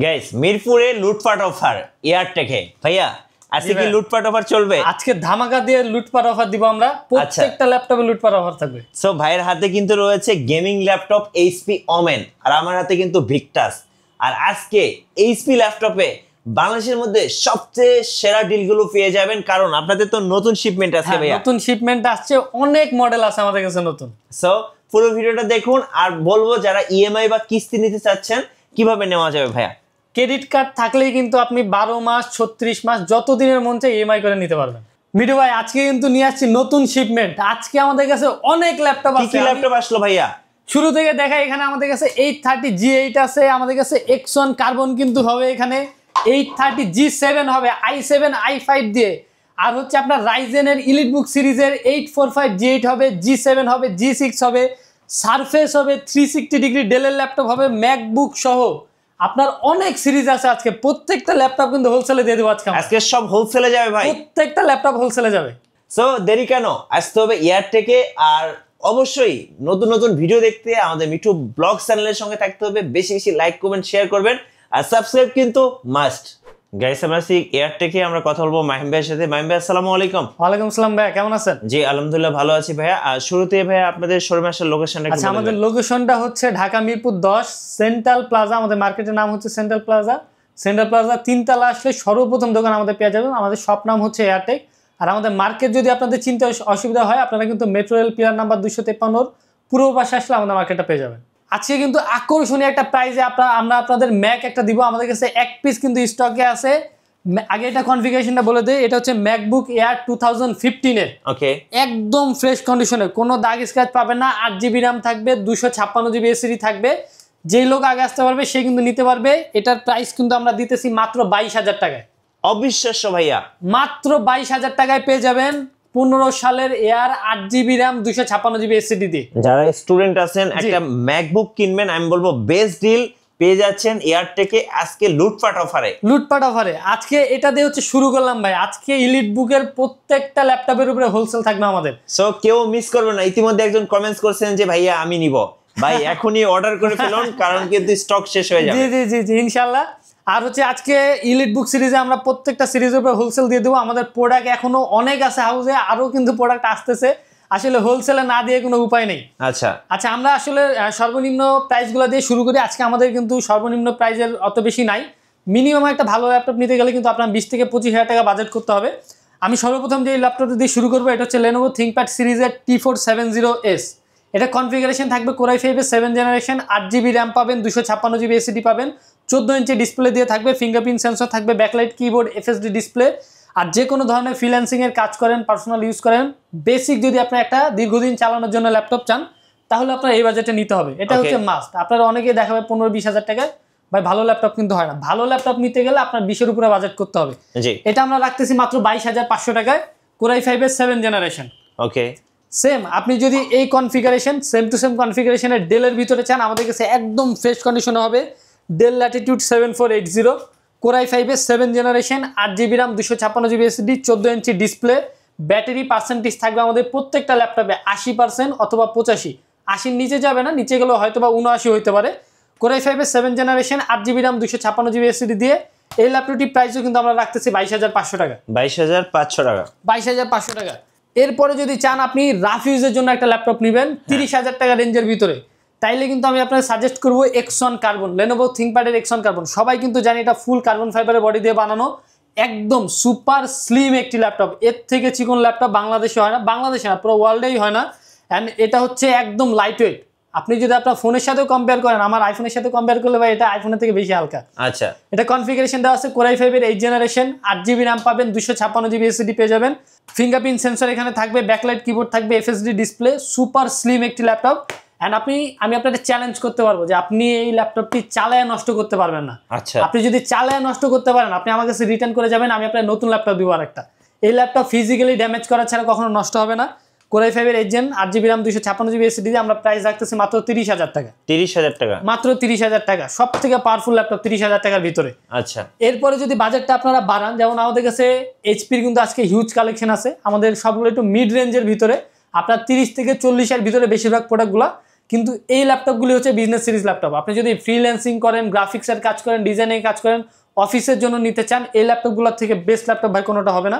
Guys মিরপুরে লুটপাট offer এয়ারটেকে ভাইয়া আজকে কি লুটপাট অফার চলবে? আজকে ধামাকা দিয়ে লুটপাট অফার দিব আমরা, প্রত্যেকটা ল্যাপটপে লুটপাট অফার থাকবে। সো ভাইয়ের হাতে কিন্তু রয়েছে গেমিং ল্যাপটপ এইচপি ওমেন, আর আমার হাতে কিন্তু ভিক্টাস। আর আজকে এইচপি ল্যাপটপে বাংলাদেশের মধ্যে সবচেয়ে সেরা ডিলগুলো পেয়ে যাবেন, কারণ আপনাদের তো নতুন শিপমেন্ট আছে ভাইয়া। নতুন শিপমেন্ট আসছে, অনেক মডেল আছে আমাদের কাছে নতুন। সো পুরো ভিডিওটা দেখুন, আর বলবো যারা ইএমআই বা কিস্তি নিতে চাচ্ছেন কিভাবে নেওয়া যাবে ভাইয়া। ক্রেডিট কার্ড থাকলেই কিন্তু আপনি 12 মাস 36 মাস যতদিনের মন চাই ইএমআই করে নিতে পারবেন। মিঠু ভাই আজকে কিন্তু নিয়ে আসছি নতুন শিপমেন্ট। আজকে আমাদের কাছে অনেক ল্যাপটপ আছে। কি ল্যাপটপ আসলো ভাইয়া? শুরু থেকে দেখা, এখানে আমাদের কাছে 830 G8 আছে, আমাদের কাছে X1 কার্বন কিন্তু হবে, এখানে 830 G7 হবে i7 i5 দিয়ে, আর হচ্ছে আপনার রাইজেনের ইলিটবুক সিরিজের 845 G8 হবে, G7 হবে, G6 হবে, সারফেস হবে, 360 ডিগ্রি ডেলের ল্যাপটপ হবে, ম্যাকবুক সহ আপনার অনেক সিরিজ আছে। আজকে প্রত্যেকটা ল্যাপটপ কিন্তু হোলসেলে দিয়ে দেবো। আজকে সব হোলসেলে যাবে ভাই, প্রত্যেকটা ল্যাপটপ হোলসেলে যাবে। সো দেরি কেন, আসতে হবে এয়ারটেকে। আর অবশ্যই নতুন নতুন ভিডিও দেখতে আমাদের মিঠু ব্লগ চ্যানেলের সঙ্গে থাকতে হবে। বেশি বেশি লাইক করবেন, শেয়ার করবেন, আর সাবস্ক্রাইব কিন্তু মাস্ট। গাইস আমরা আছি এয়ারটেকে, আমরা কথা বলবো মাহিম ভাইয়ের সাথে। মাহিম ভাই আসসালামু আলাইকুম। ওয়ালাইকুম আসসালাম ভাইয়া, কেমন আছেন? জি আলহামদুলিল্লাহ ভালো আছি ভাইয়া। আর শুরুতে ভাইয়া আপনাদের শোরুমে আসার লোকেশনটা আচ্ছা, আমাদের লোকেশনটা হচ্ছে ঢাকা মিরপুর 10 সেন্ট্রাল প্লাজা। আমাদের মার্কেটের নাম হচ্ছে সেন্ট্রাল প্লাজা। সেন্ট্রাল প্লাজা 3 তলা আসলে সর্বপ্রথম দোকান আমাদের পেয়ে যাবেন। আমাদের শপ নাম হচ্ছে এয়ারটেক। আর আমাদের মার্কেট যদি আপনাদের চিন্তা অসুবিধা হয়, আপনারা কিন্তু মেট্রো রেল পিলার নাম্বার 253 পূর্ব পাশে আসলে আমাদের মার্কেটটা পেয়ে যাবেন। আজকে কিন্তু আকর্ষণীয় একটা প্রাইজে আমরা আপনাদের ম্যাক একটা দিব। আমাদের কাছে এক পিস কিন্তু স্টকে আছে। আগে এটা কনফিগারেশনটা বলে দেই, এটা হচ্ছে ম্যাকবুক এয়ার 2015 এর। ওকে, একদম ফ্রেশ কন্ডিশনে, কোনো দাগ স্ক্র্যাচ পাবেন না। 8GB RAM থাকবে, 256GB SSD থাকবে। যেই লোক আগে আসতে পারবে সে কিন্তু নিতে পারবে। এটার প্রাইস কিন্তু আমরা দিতেছি মাত্র 22,000 টাকায়। অবিশ্বাস্য ভাইয়া, মাত্র 22,000 টাকায় পেয়ে যাবেন 15 সালের air 8GB RAM 256GB SSD দিয়ে। যারা স্টুডেন্ট আছেন একটা ম্যাকবুক কিনবেন, আমি বলবো বেস্ট ডিল পেয়ে যাচ্ছেন এয়ারটেকে আজকে লুটপাট অফারে। লুটপাট অফারে আজকে এটা দিয়ে হচ্ছে শুরু করলাম ভাই। আজকে ইলিট বুকের প্রত্যেকটা ল্যাপটপের উপরে হোলসেল থাকবে আমাদের। সো কেউ মিস করবে না। ইতিমধ্যে একজন কমেন্টস করছেন যে ভাইয়া আমি নিব, ভাই এখনই অর্ডার করে ফেলুন, কারণ কিন্তু স্টক শেষ হয়ে যাবে। জি জি জি জি ইনশাআল্লাহ। আর হচ্ছে আজকে ইলিট বুক সিরিজে আমরা প্রত্যেকটা সিরিজের উপরে হোলসেল দিয়ে দেবো। আমাদের প্রোডাক্ট এখনো অনেক আছে হাউসে, আরো কিন্তু প্রোডাক্ট আসতেছে। আসলে হোলসেলে না দিয়ে কোনো উপায় নেই। আচ্ছা আচ্ছা, আমরা আসলে সর্বনিম্ন প্রাইসগুলো দিয়ে শুরু করি। আজকে আমাদের কিন্তু সর্বনিম্ন প্রাইসের অত বেশি নাই। মিনিমাম একটা ভালো ল্যাপটপ নিতে গেলে কিন্তু আপনার 20 থেকে 25,000 টাকা বাজেট করতে হবে। আমি সর্বপ্রথম যে ল্যাপটপটা দিয়ে শুরু করবো, এটা হচ্ছে Lenovo ThinkPad সিরিজের T470S। এটা কনফিগারেশন থাকবে Core i5 এর 7th জেনারেশন, 8GB RAM পাবেন, 256GB SSD পাবেন, 14 ইঞ্চি ডিসপ্লে দিয়ে থাকবে, ফিঙ্গারপ্রিন্ট সেন্সর থাকবে, ব্যাকলাইট কিবোর্ড, FSD ডিসপ্লে। আর যে কোনো ধরনের ফ্রিল্যান্সিং এর কাজ করেন, পার্সোনাল ইউজ করেন, বেসিক যদি আপনি একটা দীর্ঘদিন চালানোর জন্য ল্যাপটপ চান, তাহলে আপনার এই বাজেটে নিতে হবে। এটা হচ্ছে মাস্ট। আপনারা অনেকেই দেখাবে 15-20,000 টাকায়, ভাই ভালো ল্যাপটপ কিন্তু হয় না। ভালো ল্যাপটপ নিতে গেলে আপনার 20-এর উপরে বাজেট করতে হবে। এটা আমরা রাখতেছি মাত্র 22,500 টাকায়, Core i5 এর 7th জেনারেশন। ওকে, সেম আপনি যদি এই কনফিগারেশন সেম টু সেম কনফিগারেশনের ডেলের ভিতরে চান, আমাদের কাছে একদম ফ্রেশ কন্ডিশনে হবে। ডেল ল্যাটিটিউড 7480, Core i5 এর 7th generation, 8GB RAM 256GB SSD, 14 inch display. Battery percentage থাকবে আমাদের প্রত্যেকটা ল্যাপটপে 80% অথবা 85। 80-র নিচে যাবে না, নিচে গেলেও হয়তো বা 79 হইতে পারে। Core i5 এর 7th generation, 8GB RAM 256GB SSD দিয়ে এই ল্যাপটপটির প্রাইসও কিন্তু আমরা রাখতেছি 22,500 টাকা। 22,500 টাকা, 22,500 টাকা। এরপরে যদি চান আপনি রাফ ইউজের জন্য একটা ল্যাপটপ নেবেন 30,000 টাকা রেঞ্জের ভিতরে, তাইলে কিন্তু আমি আপনাকে সাজেস্ট করবো X1 কার্বন, Lenovo ThinkPad এর X1 কার্বন। সবাই কিন্তু জানি এটা ফুল কার্বন ফাইবারের বডি দিয়ে বানানো, একদম সুপার স্লিম একটি ল্যাপটপ। এর থেকে চিকন ল্যাপটপ বাংলাদেশে হয় না, বাংলাদেশে না পুরো ওয়ার্ল্ডেই হয় না। অ্যান্ড এটা হচ্ছে একদম লাইট ওয়েট। আপনি যদি আপনার ফোনের সাথেও কম্পেয়ার করেন, আমার আইফোনের সাথে কম্পেয়ার করলে ভাই এটা আইফোনের থেকে বেশি হালকা। আচ্ছা, এটা কনফিগারেশন দেওয়া আছে Core i5 এর 8th জেনারেশন, 8GB RAM পাবেন, 256GB SSD পেয়ে যাবেন, ফিঙ্গারপ্রিন্ট সেন্সর এখানে থাকবে, ব্যাকলাইট কিবোর্ড থাকবে, FSD ডিসপ্লে, সুপার স্লিম একটি ল্যাপটপ। অ্যান্ড আমি আপনাদের চ্যালেঞ্জ করতে পারবো যে আপনি এই ল্যাপটপটি চালায় নষ্ট করতে পারবেন না। আচ্ছা, আপনি যদি চালায় নষ্ট করতে পারেন, আপনি আমার কাছে রিটার্ন করে যাবেন, আমি আপনার নতুন ল্যাপটপ দিব আরেকটা। এই ল্যাপটপ ফিজিক্যালি ড্যামেজ করা ছাড়া কখনো নষ্ট হবে না। Core i5 এর 8th gen, 8GB RAM 256GB SSD দিয়ে আমরা প্রাইস রাখতেছি মাত্র 30,000 টাকা। 30,000 টাকা, মাত্র 30,000 টাকা, সব থেকে পাওয়ারফুল ল্যাপটপ 30,000 টাকার ভিতরে। আচ্ছা, এরপরে যদি বাজেটটা আপনারা বাড়ান, যেমন আমাদের কাছে এইচপির কিন্তু আজকে হিউজ কালেকশন আছে। আমাদের সবগুলো একটু মিড রেঞ্জের ভিতরে, আপনার 30 থেকে 40 এর ভিতরে বেশিরভাগ প্রোডাক্টগুলো। কিন্তু এই ল্যাপটপগুলি হচ্ছে বিজনেস সিরিজ ল্যাপটপ। আপনি যদি ফ্রিল্যান্সিং করেন, গ্রাফিক্সের কাজ করেন, ডিজাইনের কাজ করেন, অফিসের জন্য নিতে চান, এই ল্যাপটপগুলোর থেকে বেস্ট ল্যাপটপ ভাই কোনোটা হবে না।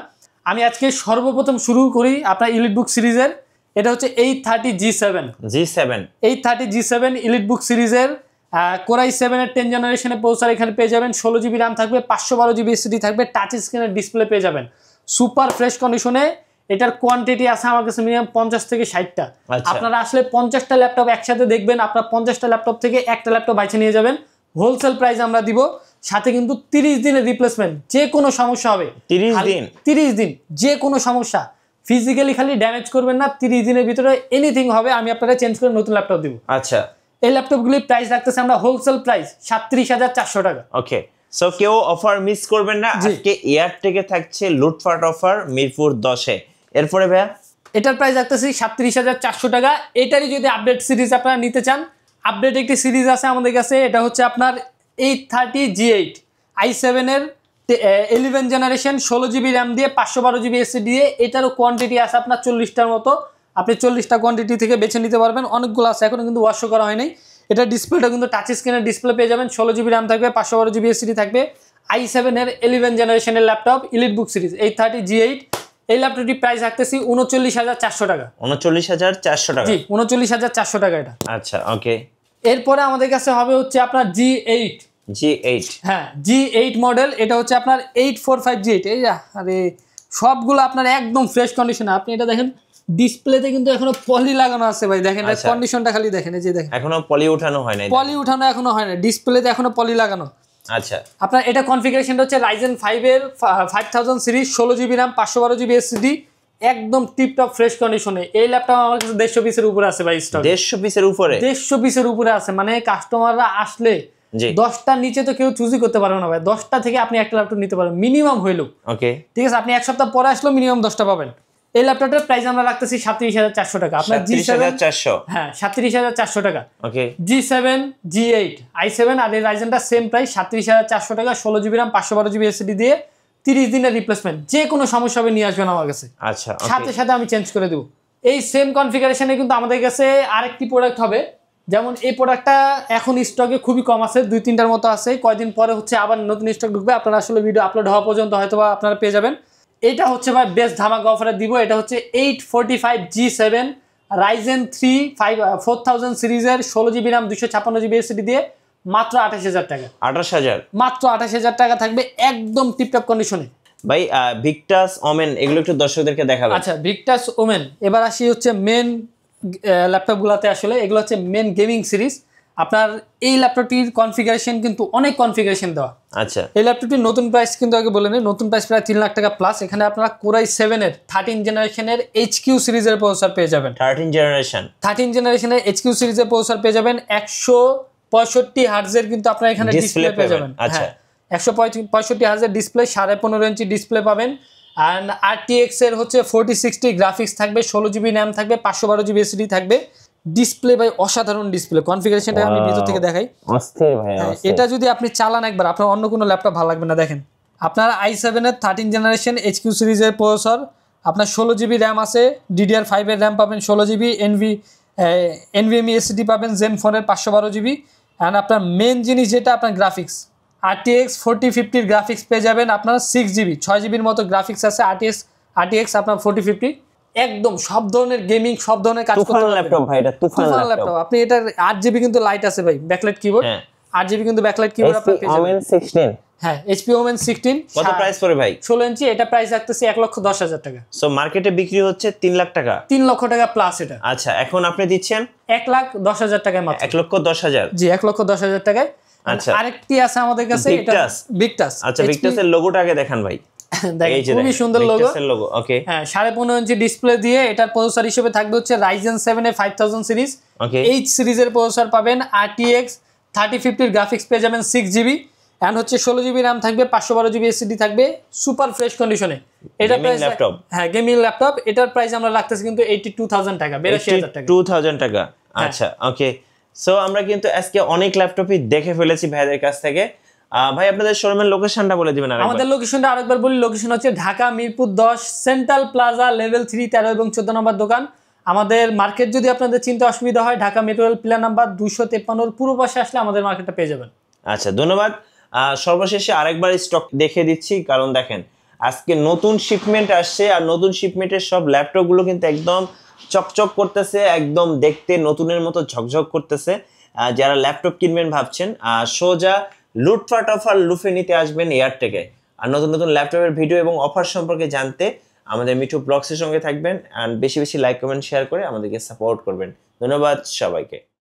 আমি আজকে সর্বপ্রথম শুরু করি আপনার এলিটবুক সিরিজের। এটা হচ্ছে 830 G7 830 G7 এলিটবুক সিরিজের কোরাই 7-এর 10 জেনারেশনের প্রসেসর এখানে পেয়ে যাবেন। 16 জিবি র্যাম থাকবে, 512 জিবি এসএসডি থাকবে, টাচ স্ক্রিনের ডিসপ্লে পেয়ে যাবেন সুপার ফ্রেশ কন্ডিশনে। এটার কোয়ান্টিটি আছে আমার কাছে মিনিমাম 50 থেকে 60টা। আপনারা আসলে 50টা ল্যাপটপ একসাথে দেখবেন, আপনার 50টা ল্যাপটপ থেকে একটা ল্যাপটপ বাইছে নিয়ে যাবেন। হোলসেল প্রাইস আমরা দিব, সাথে কিন্তু 30 দিনের রিপ্লেসমেন্ট। যে কোনো সমস্যা হবে 30 দিন যে কোনো সমস্যা, ফিজিক্যালি খালি ড্যামেজ করবেন না, 30 দিনের ভিতরে এনিথিং হবে আমি আপনারা চেঞ্জ করে নতুন ল্যাপটপ দিব। আচ্ছা, এই ল্যাপটপগুলির প্রাইস রাখতেছে আমরা হোলসেল প্রাইস 37,400 টাকা। ওকে, সো কেউ অফার মিস করবেন না। আজকে এয়ারটেকে থাকছে লুটপাট অফার মিরপুর 10-এ। এরপরে ভাইয়া এটার প্রাইস রাখতেছি 37,400 টাকা। এটারই যদি আপডেট সিরিজ আপনারা নিতে চান, আপডেট একটি সিরিজ আছে আমাদের কাছে, এটা হচ্ছে আপনার 830 G8 i7-এর 11 জেনারেশন, 16 জিবি র্যাম দিয়ে, 512 জিবি এসএসডি দিয়ে। এটারও কোয়ান্টিটি আছে আপনার 40টার মতো। আপনি 40টা কোয়ান্টিটি থেকে বেছে নিতে পারবেন, অনেকগুলো আছে, এখনো কিন্তু ওয়াশও করা হয় নাই। এটা ডিসপ্লেটা কিন্তু টাচ স্ক্রিনের ডিসপ্লে পেয়ে যাবেন, 16 জিবি র্যাম থাকবে, 512 জিবি এসএসডি থাকবে। i7-এর 11 জেনারেশনের ল্যাপটপ এলিটবুক সিরিজ 830 G8। এই ল্যাপটপটির প্রাইস রাখতেছি 39,400 টাকা। 39,400 টাকা? জি, 39,400 টাকা এটা। আচ্ছা, ওকে। এরপরে আমাদের কাছে হবে হচ্ছে আপনার G8। হ্যাঁ, G8 মডেল। এটা হচ্ছে আপনার 845 G8। এই আরে সবগুলো আপনার একদম ফ্রেশ কন্ডিশনে। আপনি এটা দেখেন, ডিসপ্লেতে কিন্তু এখনো পলি লাগানো আছে ভাই, দেখেন কন্ডিশনটা খালি দেখেন, এই যে দেখেন এখনো পলি উঠানো হয় নাই। পলি উঠানো এখনো হয় না, ডিসপ্লেতে এখনো পলি লাগানো। আচ্ছা, আপনার এটা কনফিগারেশনটা হচ্ছে Ryzen 5-এর 5000 series, 16 GB RAM, 512 GB SSD, একদম টিপটপ ফ্রেশ কন্ডিশনে। এই ল্যাপটপ আমার কাছে 150 পিসের উপরে আছে ভাই স্টক। 150 পিসের উপরে? 150 পিসের উপরে আছে, মানে কাস্টমাররা আসলে 10টার নিচে তো কেউ চুজই করতে পারবে না ভাই। 10টা থেকে আপনি একটা ল্যাপটপ নিতে পারবেন মিনিমাম হইলো। ওকে, ঠিক আছে, আপনি এক সপ্তাহ পরে আসলেও মিনিমাম 10টা পাবেন। এই ল্যাপটপটার প্রাইস আমরা রাখতেছি 37,400 টাকা। আপনার G7, হ্যাঁ 37,400 টাকা। ওকে, G7 G8 i7 আর এই রাইজেনটা সেম প্রাইস 37,400 টাকা, 16 জিবি র্যাম, 512 জিবি এসএসডি দিয়ে, 30 দিনের রিপ্লেসমেন্ট। যে কোনো সমস্যা হবে নিয়ে আসবেন আমার কাছে। আচ্ছা, সাথে সাথে আমি চেঞ্জ করে দেবো। এই সেম কনফিগারেশনে কিন্তু আমাদের কাছে আরেকটি প্রোডাক্ট হবে, যেমন এই প্রোডাক্টটা এখন স্টকে খুবই কম আছে, 2-3টার মতো আছে। কয়েকদিন পরে হচ্ছে আবার নতুন স্টক ঢুকবে, আপনারা আসলে ভিডিও আপলোড হওয়া পর্যন্ত হয়তো বা আপনারা পেয়ে যাবেন। এটা হচ্ছে ভাই বেস্ট ধামাকা অফারে দিব। এটা হচ্ছে 845 G7 Ryzen 3 4000 সিরিজের, 16 জিবি র্যাম, 256 জিবি এসএসডি দিয়ে, মাত্র 28,000 টাকা। 28,000? মাত্র 28,000 টাকা থাকবে একদম টিপটপ কন্ডিশনে। ভাই ভিক্টাস ওমেন এগুলো একটু দর্শকদেরকে দেখাবেন। আচ্ছা, ভিক্টাস ওমেন। এবার আসি হচ্ছে মেন ল্যাপটপগুলোতে। আসলে এগুলো হচ্ছে মেন গেমিং সিরিজ। আপনার এই ল্যাপটপটির কনফিগারেশন কিন্তু অনেক কনফিগারেশন দেওয়া। আচ্ছা, এই ল্যাপটপটির নতুন প্রাইস কিন্তু আগে বলে নেই, নতুন প্রাইস প্রায় 3 লাখ টাকা প্লাস। এখানে আপনারা কোরাই 7-এর 13 জেনারেশনের HQ সিরিজের প্রসেসর পেয়ে যাবেন। 13 জেনারেশনের HQ সিরিজের প্রসেসর পেয়ে যাবেন। 165 হার্টজের কিন্তু আপনারা এখানে ডিসপ্লে পেয়ে যাবেন। আচ্ছা, 165 হার্টজের ডিসপ্লে, 15.5 ইঞ্চি ডিসপ্লে পাবেন। অ্যান্ড RTX এর হচ্ছে 4060 গ্রাফিক্স থাকবে, 16 জিবি র্যাম থাকবে, 512 জিবি এসএসডি থাকবে। ডিসপ্লে ভাই অসাধারণ ডিসপ্লে, কনফিগারেশনটা আমি ভিতর থেকে দেখাই। অস্থির ভাই, এটা যদি আপনি চালান একবার, আপনার অন্য কোনো ল্যাপটপ ভালো লাগবে না। দেখেন, আপনার i7-এর 13 জেনারেশন HQ সিরিজের প্রসেসর, আপনার 16 জিবি র্যাম আছে, DDR5-এর র্যাম পাবেন, 16 জিবি NVMe এসএসডি পাবেন, Zen 4-এর 512 জিবি। অ্যান্ড আপনার মেন জিনিস যেটা আপনার গ্রাফিক্স, RTX 4050 গ্রাফিক্স পেয়ে যাবেন আপনার 6 জিবি, 6 জিবির মতো গ্রাফিক্স আছে RTX আপনার 4050। একদম সব ধরনের গেমিং, সব ধরনের কাজ করতে পারবেন। ল্যাপটপ ভাই, এটা তুফান ল্যাপটপ। আপনি এটা 8 জিবি কিন্তু লাইট আছে ভাই, ব্যাকলাইট কিবোর্ড। 8 জিবি কিন্তু ব্যাকলাইট কিবোর্ড আপনি পেয়ে যাবেন। হ্যাঁ, HP Omen 16। কত প্রাইস পড়ে ভাই? 16 ইঞ্চি। এটা প্রাইস রাখতেছি 1,10,000 টাকা। সো মার্কেটে বিক্রি হচ্ছে 3 লাখ টাকা। 3 লক্ষ টাকা প্লাস এটা। আচ্ছা, এখন আপনি দিচ্ছেন 1,10,000 টাকায় মাত্র। 1,10,000? জি, 1,10,000 টাকায়। আচ্ছা, আরেকটি আছে আমাদের কাছে, এটা ভিক্টাস। আচ্ছা, ভিক্টাসের লোগোটা আগে দেখান ভাই। দেখেন, খুবই সুন্দর লোগো। ওকে, হ্যাঁ, 15.5 ইঞ্চি ডিসপ্লে দিয়ে। এটার প্রসেসর হিসেবে থাকবে হচ্ছে Ryzen 7-এর 5000 সিরিজ। H সিরিজের প্রসেসর পাবেন, RTX 3050 গ্রাফিক্স পেয়ে যাবেন, 6 জিবি। এন্ড হচ্ছে 16 জিবি র্যাম থাকবে, 512 জিবি এসএসডি থাকবে, সুপার ফ্রেশ কন্ডিশনে। এটা প্রাইস ল্যাপটপ, হ্যাঁ গেমিং ল্যাপটপ। এটার প্রাইস আমরা রাখতেছি কিন্তু 82,000 টাকা, 82,000 টাকা। 82,000 টাকা। আচ্ছা, ওকে। সো আমরা কিন্তু আজকে অনেক ল্যাপটপই দেখে ফেলেছি ভাইদের কাছ থেকে। ভাই আপনাদের শোরুমের লোকেশনটা বলে দিবেন আরেকবার। আমাদের লোকেশনটা আরেকবার বলি, লোকেশন হচ্ছে Dhaka Mirpur 10 central plaza level 3, 13 এবং 14 নম্বর দোকান। আমাদের মার্কেট যদি আপনাদের চিন্তা অসুবিধা হয়, Dhaka metro rail pillar number 253 পূর্ব পাশে আসলে আমাদের মার্কেটটা পেয়ে যাবেন। আচ্ছা, ধন্যবাদ। সর্বশেষে আরেকবার স্টক দেখে দিচ্ছি, কারণ দেখেন আজকে নতুন শিপমেন্ট আসছে, আর নতুন শিপমেন্টের সব ল্যাপটপগুলো কিন্তু একদম চকচক করতেছে, একদম দেখতে নতুনের মতো ঝকঝক করতেছে। যারা ল্যাপটপ কিনবেন ভাবছেন, সোজা লুটপাট অফার লুফে নিতে আসবেন এয়ারটেকে। আর নতুন নতুন ল্যাপটপের ভিডিও এবং অফার সম্পর্কে জানতে আমাদের মিঠু ব্লগসের সঙ্গে থাকবেন, আর বেশি বেশি লাইক কমেন্ট শেয়ার করে আমাদেরকে সাপোর্ট করবেন। ধন্যবাদ সবাইকে।